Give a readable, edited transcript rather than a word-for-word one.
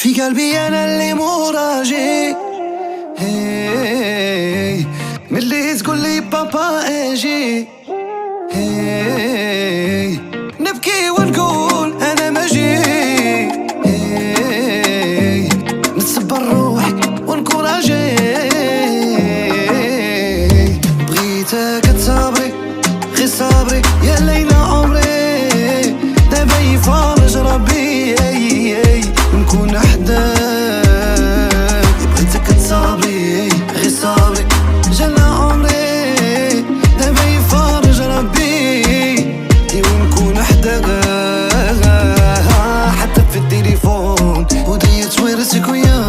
في قلبي انا اللي مراجي. هي ملي تقول لي بابا اجي، هي نبكي ونقول انا ماجي. هي نتصبر روحي ونكوراجي. بغيتك تصبري غير صبري يا ليلى عمري، دابا يفرج ربي نكون حداك. بغيتك تصبري غير صبري جانا عمري، دابا يفرج ربي ونكون حداك. حتى في التليفون وديت ورثك وياك